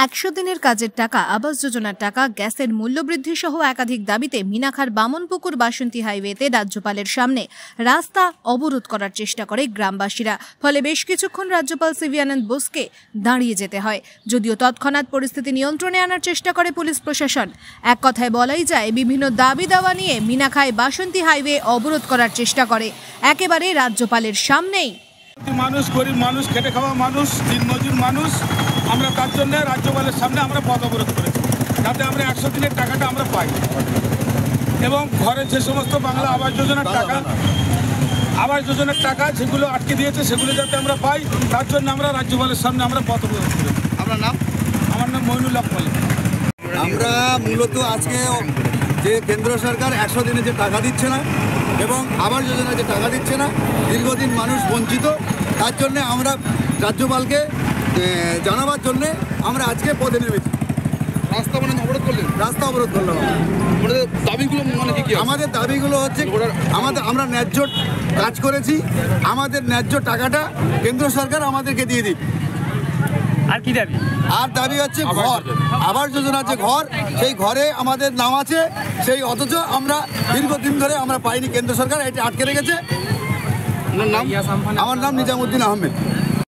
100 দিনের কাজের টাকা, আবাস যোজনার টাকা, গ্যাসের মূল্যবৃদ্ধি সহ একাধিক দাবিতে মিনাখার বামনপুকুর বাসন্তী হাইওয়েতে রাজ্যপালের সামনে রাস্তা অবরোধ করার চেষ্টা করে গ্রামবাসীরা। ফলে বেশ কিছুক্ষণ রাজ্যপাল সিভি আনন্দ বোসকে দাঁড়িয়ে যেতে হয়। যদিও তৎক্ষণাৎ পরিস্থিতি নিয়ন্ত্রণে আনার চেষ্টা করে পুলিশ প্রশাসন। এক কথায় বলাই যায়, বিভিন্ন দাবি দাওয়া নিয়ে মিনাখায় বাসন্তী হাইওয়ে অবরোধ করার চেষ্টা করে একেবারে রাজ্যপালের সামনেই। মানুষ, গরিব মানুষ, খেটে খাওয়া মানুষ, দিনমজুর মানুষ, আমরা তার জন্য রাজ্যপালের সামনে আমরা পথ অবরোধ করেছি, যাতে আমরা 100 দিনের টাকাটা আমরা পাই এবং ঘরের যে সমস্ত বাংলা আবাস যোজনার টাকা যেগুলো আটকে দিয়েছে সেগুলো যাতে আমরা পাই, তার জন্য আমরা রাজ্যপালের সামনে আমরা পথ অবরোধ করেছি। আপনার নাম? আমার নাম মইনুল হক মালিক। আমরা মূলত আজকে যে কেন্দ্র সরকার 100 দিনে যে টাকা দিচ্ছে না এবং আবাস যোজনায় যে টাকা দিচ্ছে না, দীর্ঘদিন মানুষ বঞ্চিত, তার জন্য আমরা রাজ্যপালকে জানাবার জন্যে আমরা আজকে পথে নেমেছি। রাস্তা অবরোধ করলেন? রাস্তা অবরোধ করলাম। আমাদের দাবিগুলো কি? আমাদের দাবিগুলো হচ্ছে আমরা ন্যায্য কাজ করেছি, আমাদের ন্যায্য টাকাটা কেন্দ্র সরকার আমাদেরকে দিয়ে দিক। আর কি দাবি? আর দাবি হচ্ছে ঘর, আবাস যোজনার যে ঘর, সেই ঘরে আমাদের নাম আছে, সেই অথচ আমরা দীর্ঘদিন ধরে আমরা পাইনি। কেন্দ্র সরকার এটা আটকে রেখেছে। আপনার নাম? আমার নাম নিজামুদ্দিন আহমেদ।